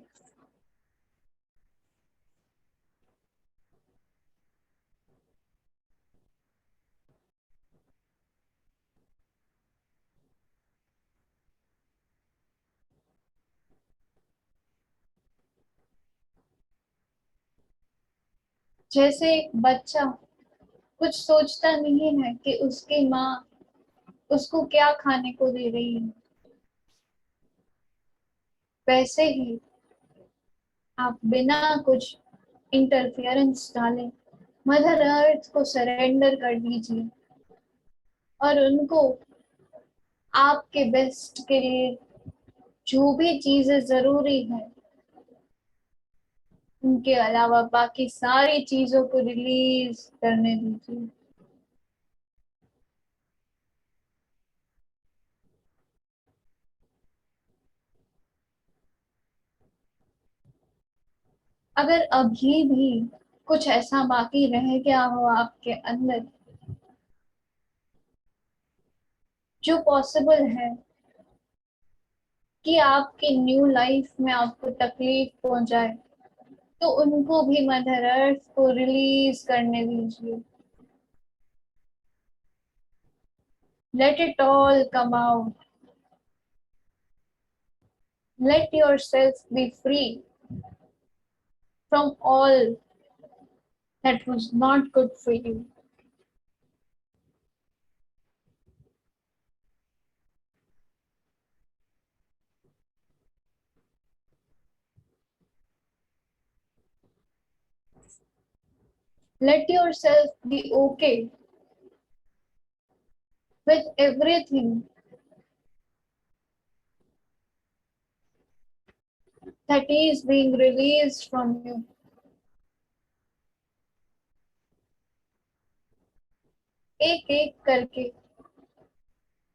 जैसे एक बच्चा कुछ सोचता नहीं है कि उसकी माँ उसको क्या खाने को दे रही है, वैसे ही आप बिना कुछ इंटरफेरेंस डाले मदर अर्थ को सरेंडर कर दीजिए और उनको आपके बेस्ट के लिए जो भी चीजें जरूरी है उनके अलावा बाकी सारी चीजों को रिलीज करने दीजिए। अगर अभी भी कुछ ऐसा बाकी रह गया हो आपके अंदर जो पॉसिबल है कि आपकी न्यू लाइफ में आपको तकलीफ पहुंचाए, तो उनको भी मदर अर्थ को रिलीज करने दीजिए। Let it all come out. Let your self be free from all that was not good for you. Let yourself be okay with everything that is being released from you. एक एक करके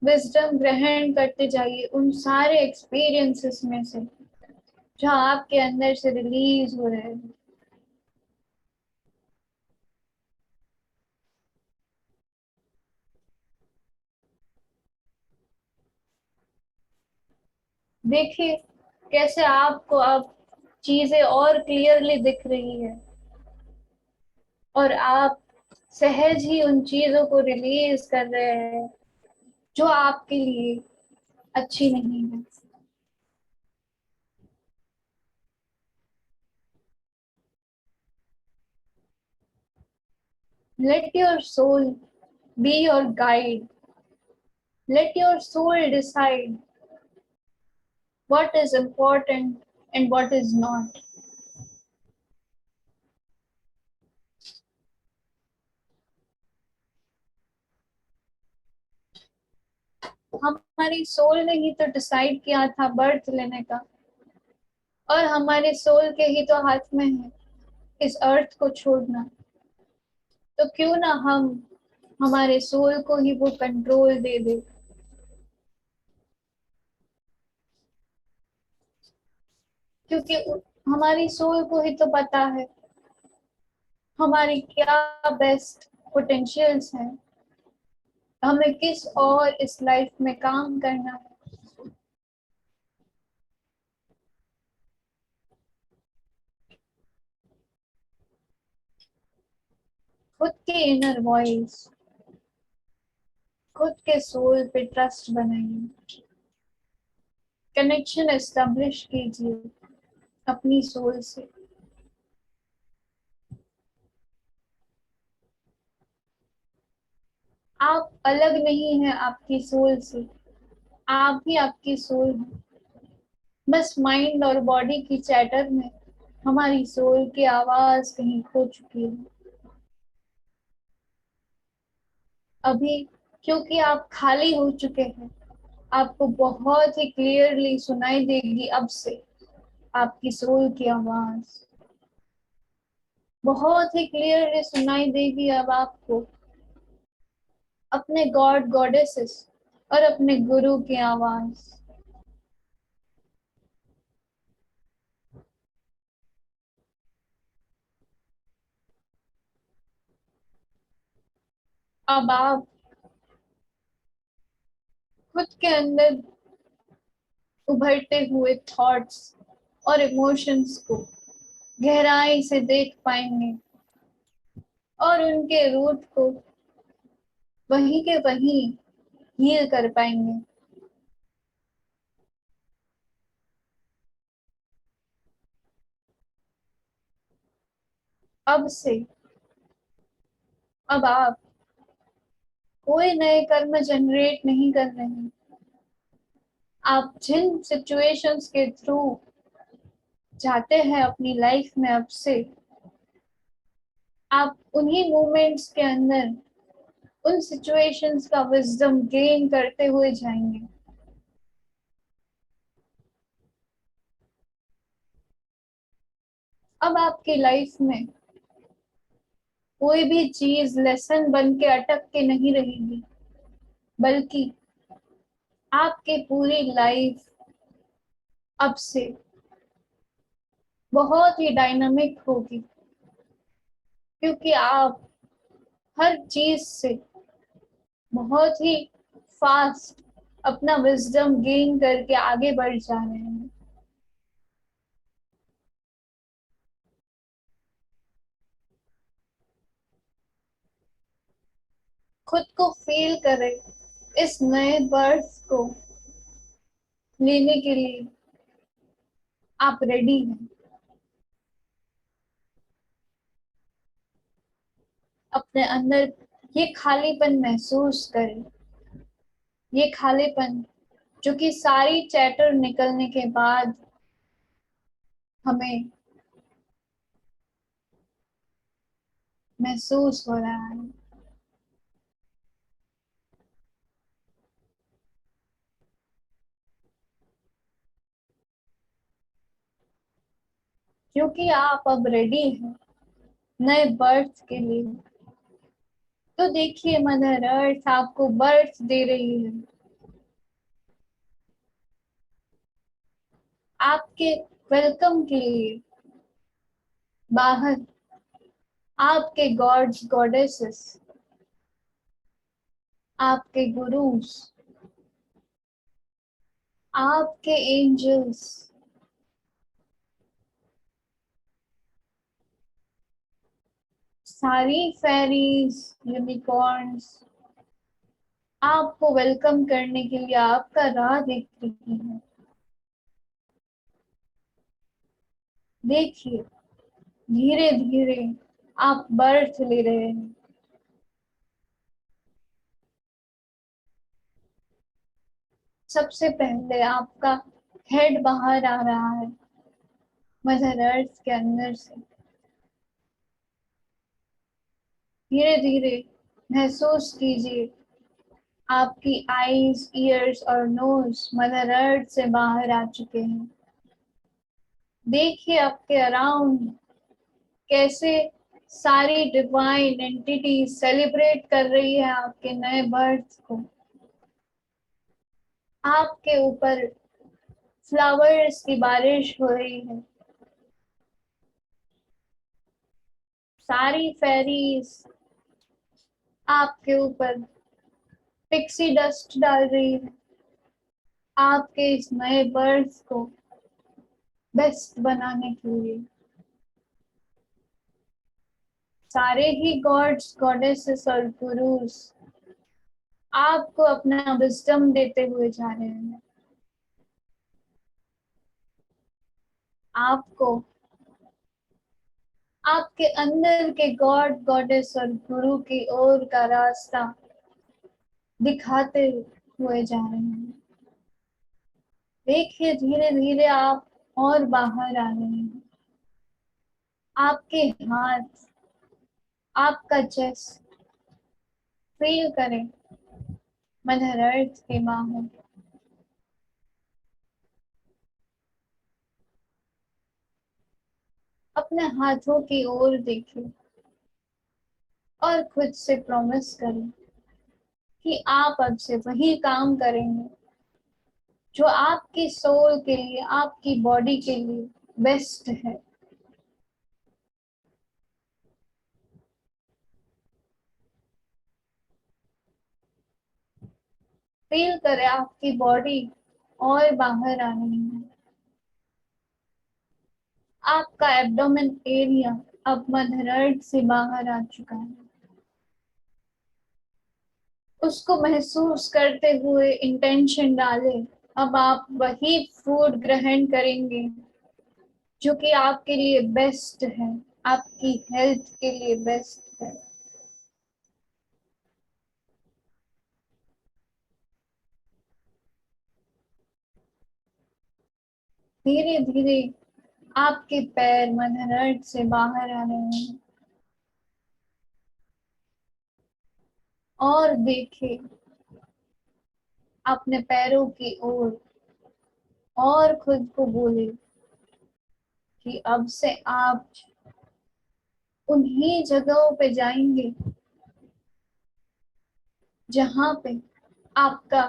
wisdom ग्रहण करते जाइए उन सारे experiences में से जो आपके अंदर से रिलीज हो रहे हैं। देखिए कैसे आपको अब चीजें और क्लियरली दिख रही है और आप सहज ही उन चीजों को रिलीज कर रहे हैं जो आपके लिए अच्छी नहीं है। Let your soul be your guide. Let your soul decide what is important and what is not. हमारी सोल ने ही तो डिसाइड किया था बर्थ लेने का और हमारे सोल के ही तो हाथ में है इस अर्थ को छोड़ना। तो क्यों ना हम हमारे सोल को ही वो कंट्रोल दे दे, क्योंकि हमारी सोल को ही तो पता है हमारी क्या बेस्ट पोटेंशियल्स हैं, हमें किस और इस लाइफ में काम करना है। खुद के इनर वॉइस, खुद के सोल पे ट्रस्ट बनाइए, कनेक्शन एस्टेब्लिश कीजिए अपनी सोल से। आप अलग नहीं हैं आपकी सोल से, आप ही आपकी सोल हैं। बस माइंड और बॉडी की चैटर में हमारी सोल की आवाज कहीं खो चुकी है। अभी क्योंकि आप खाली हो चुके हैं, आपको बहुत ही क्लियरली सुनाई देगी अब से आपकी सोल की आवाज, बहुत ही क्लियरली सुनाई देगी अब आपको अपने गॉड गॉडेसेस और अपने गुरु की आवाज। अब आप खुद के अंदर उभरते हुए थॉट्स और इमोशंस को गहराई से देख पाएंगे और उनके रूट को वहीं के वहीं हील कर पाएंगे। अब से अब आप कोई नए कर्म जनरेट नहीं कर रहे हैं। आप जिन सिचुएशंस के थ्रू चाहते हैं अपनी लाइफ में अब से आप उन्हीं मोमेंट्स के अंदर उन सिचुएशंस का विजडम गेन करते हुए जाएंगे। अब आपकी लाइफ में कोई भी चीज लेसन बन के अटक के नहीं रहेगी, बल्कि आपकी पूरी लाइफ अब से बहुत ही डायनामिक होगी, क्योंकि आप हर चीज से बहुत ही फास्ट अपना विजडम गेन करके आगे बढ़ जा रहे हैं। खुद को फील करें, इस नए बर्थ को लेने के लिए आप रेडी हैं। अपने अंदर ये खालीपन महसूस करें, ये खालीपन जो कि सारी चैटर निकलने के बाद हमें महसूस हो रहा है। क्योंकि आप अब रेडी हैं नए बर्थ के लिए, तो देखिए मदर अर्थ आपको बर्थ दे रही है। आपके वेलकम के लिए बाहर आपके गॉड्स गॉडेसेस, आपके गुरुस, आपके एंजल्स, सारी फेरीज, यूनिकॉर्न्स आपको वेलकम करने के लिए आपका राह देख रही है। देखिए धीरे धीरे आप बर्थ ले रहे हैं। सबसे पहले आपका हेड बाहर आ रहा है मदर अर्थ के अंदर से। धीरे धीरे महसूस कीजिए आपकी आईज, ईयर्स और नोज मदर अर्थ से बाहर आ चुके हैं। देखिए आपके अराउंड कैसे सारी डिवाइन एंटिटी सेलिब्रेट कर रही है आपके नए बर्थ को। आपके ऊपर फ्लावर्स की बारिश हो रही है। सारी फेरीज आपके ऊपर पिक्सी डस्ट डाल रही है, आपके इस नए बर्थ को बेस्ट बनाने के लिए। सारे ही गॉड्स गॉडेसेस और गुरुस आपको अपना विजडम देते हुए जा रहे हैं। आपको आपके अंदर के गॉड गॉडेस और गुरु की ओर का रास्ता दिखाते हुए जा रहे हैं। देखिए धीरे धीरे आप और बाहर आ रहे हैं। आपके हाथ, आपका चेस्ट फील करें मदर अर्थ के बाहर। अपने हाथों की ओर देखें और खुद से प्रॉमिस करें कि आप अब से वही काम करेंगे जो आपकी सोल के लिए, आपकी बॉडी के लिए बेस्ट है। फील करें आपकी बॉडी और बाहर आ रही है। आपका एब्डोमेन एरिया अब मदर अर्थ से बाहर आ चुका है। उसको महसूस करते हुए इंटेंशन डालें, अब आप वही फूड ग्रहण करेंगे जो कि आपके लिए बेस्ट है, आपकी हेल्थ के लिए बेस्ट है। धीरे धीरे आपके पैर मदर अर्थ से बाहर आ रहे हैं और देखे अपने पैरों की ओर और खुद को बोले कि अब से आप उन्हीं जगहों पे जाएंगे जहां पे आपका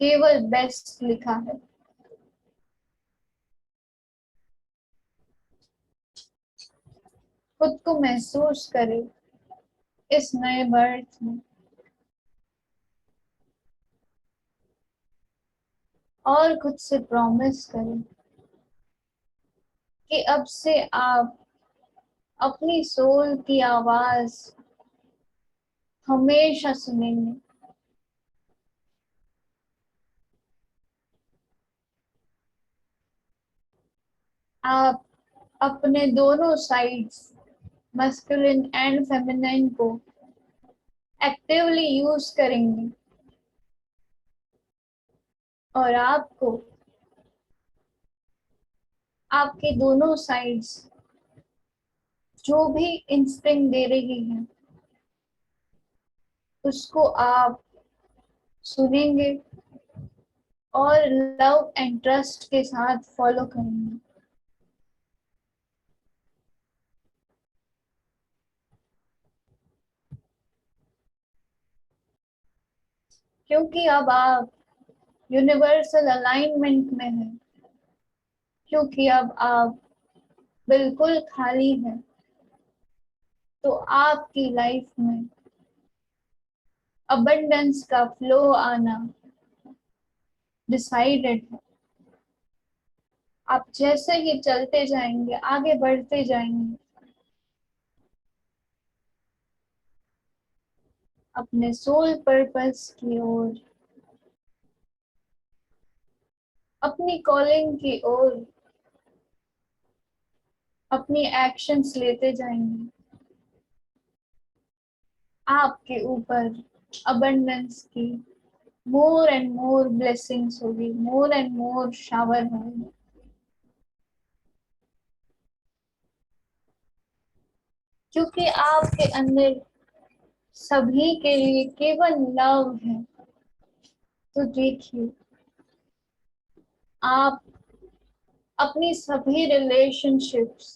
केवल बेस्ट लिखा है। खुद को महसूस करें इस नए बर्थ में और खुद से प्रॉमिस करें कि अब से आप अपनी सोल की आवाज हमेशा सुनेंगे। आप अपने दोनों साइड्स मस्कुलिन एंड फेमिनिन को एक्टिवली यूज करेंगे और आपको आपके दोनों साइड्स जो भी इंस्टिंक्ट दे रही है उसको आप सुनेंगे और लव एंड ट्रस्ट के साथ फॉलो करेंगे। क्योंकि अब आप यूनिवर्सल अलाइनमेंट में हैं, क्योंकि अब आप बिल्कुल खाली हैं, तो आपकी लाइफ में अबंडेंस का फ्लो आना डिसाइडेड है। आप जैसे ही चलते जाएंगे, आगे बढ़ते जाएंगे, अपने सोल पर्पस की ओर, अपनी कॉलिंग की ओर अपनी एक्शंस लेते जाएंगे, आपके ऊपर अबंडेंस की मोर एंड मोर ब्लेसिंग्स होगी, मोर एंड मोर शावर होंगे। क्योंकि आपके अंदर सभी के लिए केवल लव है। तो देखिए, आप अपनी सभी रिलेशनशिप्स,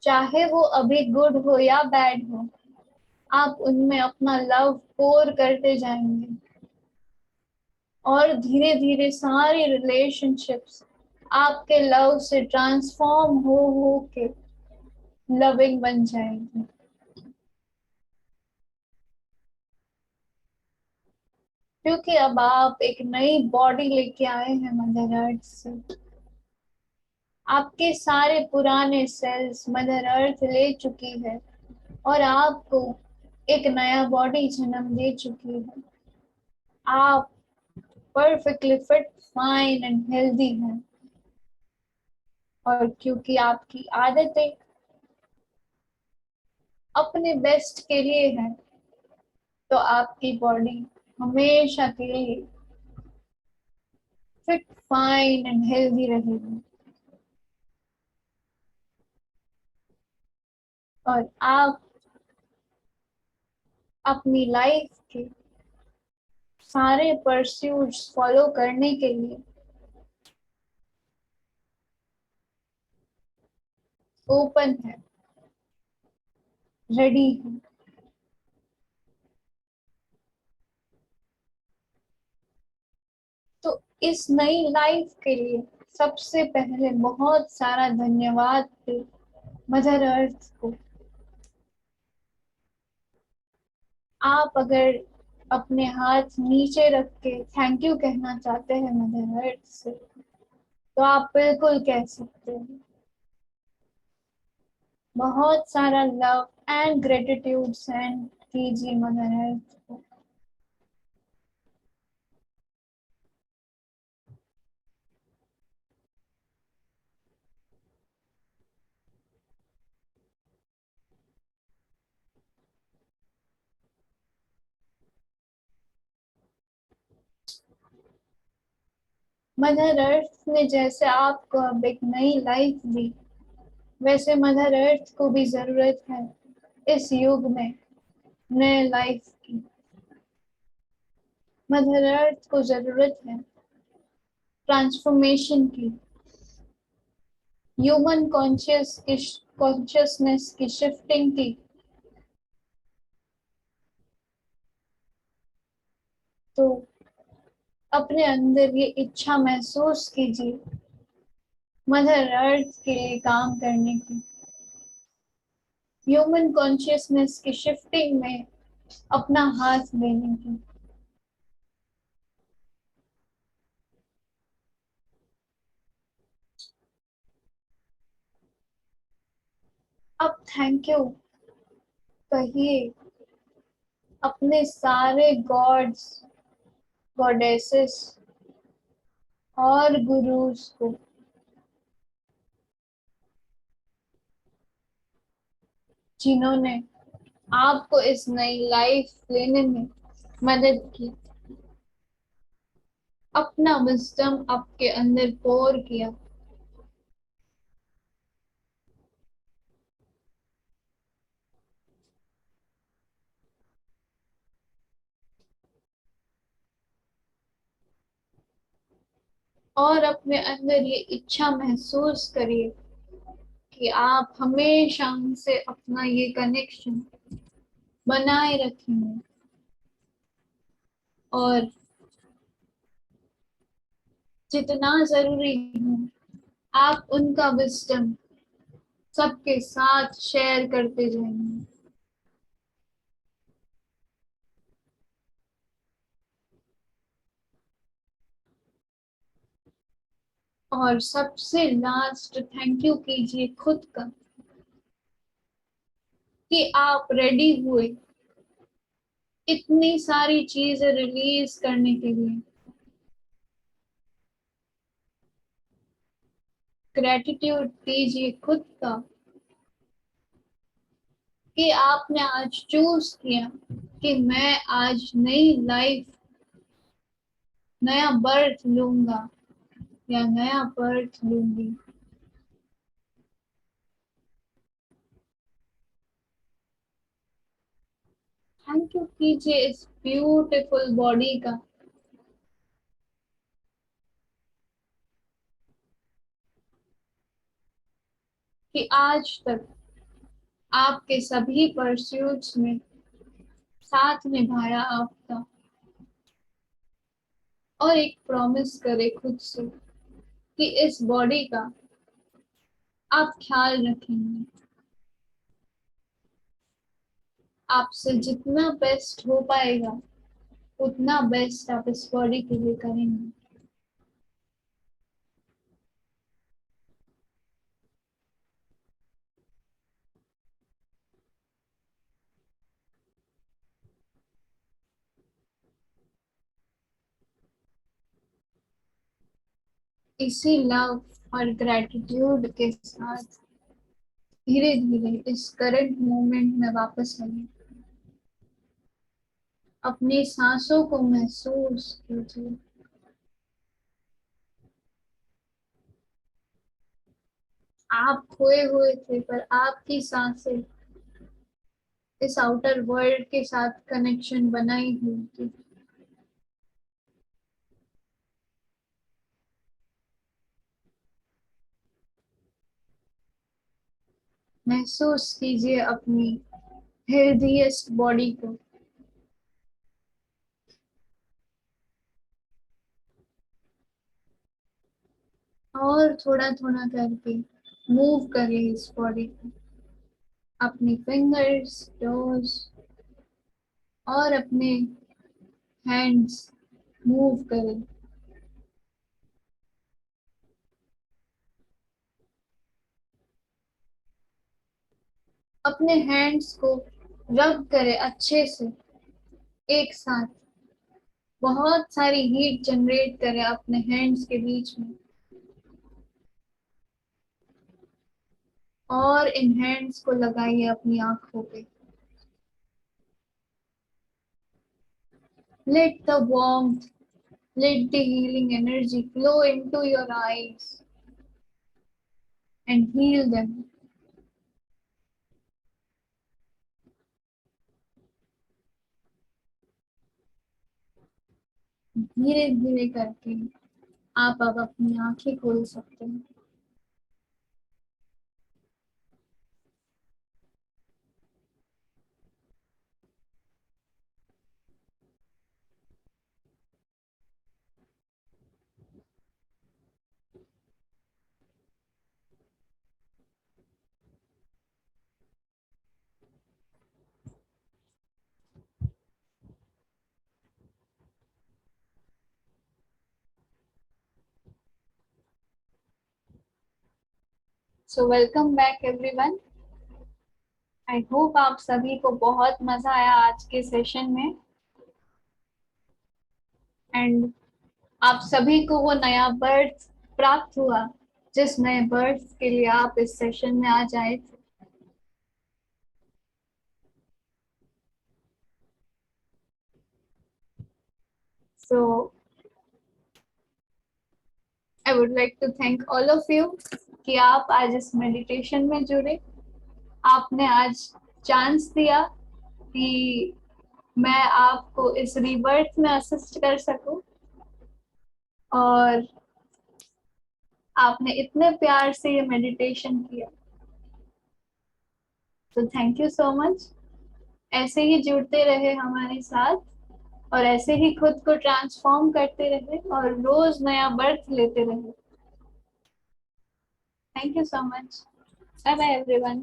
चाहे वो अभी गुड हो या बैड हो, आप उनमें अपना लव पोर करते जाएंगे और धीरे धीरे सारी रिलेशनशिप्स आपके लव से ट्रांसफॉर्म हो के लविंग बन जाएंगी। क्योंकि अब आप एक नई बॉडी लेके आए हैं मदर अर्थ से। आपके सारे पुराने सेल्स मदर अर्थ ले चुकी है और आपको एक नया बॉडी जन्म दे चुकी है। आप perfectly fit, fine and healthy हैं। और क्योंकि आपकी आदतें अपने बेस्ट के लिए है, तो आपकी बॉडी हमेशा के लिए फिट, फाइन एंड हेल्दी रहेगी। और आप अपनी लाइफ के सारे परस्यूट्स फॉलो करने के लिए ओपन है, रेडी है। तो इस नई लाइफ के लिए सबसे पहले बहुत सारा धन्यवाद दे मदर अर्थ को। आप अगर अपने हाथ नीचे रख के थैंक यू कहना चाहते हैं मदर अर्थ से, तो आप बिल्कुल कह सकते हैं। बहुत सारा लव एंड ग्रेटिट्यूड सेंड कीजिए मदर अर्थ को। मदर अर्थ ने जैसे आपको अब एक नई लाइफ दी, वैसे मदर अर्थ को भी जरूरत है इस युग में नए लाइफ की। मदर अर्थ को जरूरत है ट्रांसफॉर्मेशन की, ह्यूमन कॉन्शियसनेस की शिफ्टिंग की। तो अपने अंदर ये इच्छा महसूस कीजिए मदर अर्थ के लिए काम करने की, ह्यूमन कॉन्शियसनेस की शिफ्टिंग में अपना हाथ देने की। अब थैंक यू कहिए अपने सारे गॉड्स, गॉडेसेस और गुरुज को, जिन्होंने आपको इस नई लाइफ लेने में मदद की, अपना विजडम आपके अंदर पोर किया। और अपने अंदर ये इच्छा महसूस करिए कि आप हमेशा उनसे अपना ये कनेक्शन बनाए रखेंगे और जितना जरूरी हो आप उनका विजडम सबके साथ शेयर करते जाएंगे। और सबसे लास्ट थैंक यू कीजिए खुद का कि आप रेडी हुए इतनी सारी चीजें रिलीज करने के लिए। ग्रेटिट्यूड दीजिए खुद का कि आपने आज चूज किया कि मैं आज नई लाइफ, नया बर्थ लूंगा या नया बर्थ लूंगी। थैंक यू कीजिए इस ब्यूटीफुल बॉडी का कि आज तक आपके सभी परस्यूट्स में साथ निभाया आपका, और एक प्रॉमिस करे खुद से कि इस बॉडी का आप ख्याल रखेंगे, आपसे जितना बेस्ट हो पाएगा उतना बेस्ट आप इस बॉडी के लिए करेंगे। इसी लव और ग्रेटिट्यूड के साथ धीरे धीरे इस करंट मोमेंट में वापस आइए। अपनी सांसों को महसूस कीजिए। आप खोए हुए थे पर आपकी सांसें इस आउटर वर्ल्ड के साथ कनेक्शन बनाई हुई थी। महसूस कीजिए अपनी हेल्दीएस्ट बॉडी को और थोड़ा थोड़ा करके मूव करिए इस बॉडी को, अपनी फिंगर्स, टोज और अपने हैंड्स मूव करें। अपने हैंड्स को रब करें अच्छे से, एक साथ बहुत सारी हीट जनरेट करें अपने हैंड्स के बीच में, और इन हैंड्स को लगाइए अपनी आंखों पे। Let the warmth Let the healing energy flow into your eyes and heal them. धीरे धीरे करके आप अब अपनी आंखें खोल सकते हैं. So welcome back everyone. I hope आप सभी को बहुत मजा आया आज के सेशन में एंड आप सभी को वो नया बर्थ प्राप्त हुआ जिस नए बर्थ के लिए आप इस सेशन में आ जाए थे. So I would like to thank all of you कि आप आज इस मेडिटेशन में जुड़े. आपने आज चांस दिया कि मैं आपको इस रीबर्थ में असिस्ट कर सकूं और आपने इतने प्यार से ये मेडिटेशन किया. तो थैंक यू सो मच. ऐसे ही जुड़ते रहे हमारे साथ और ऐसे ही खुद को ट्रांसफॉर्म करते रहे और रोज नया बर्थ लेते रहे. Thank you so much. Bye bye everyone.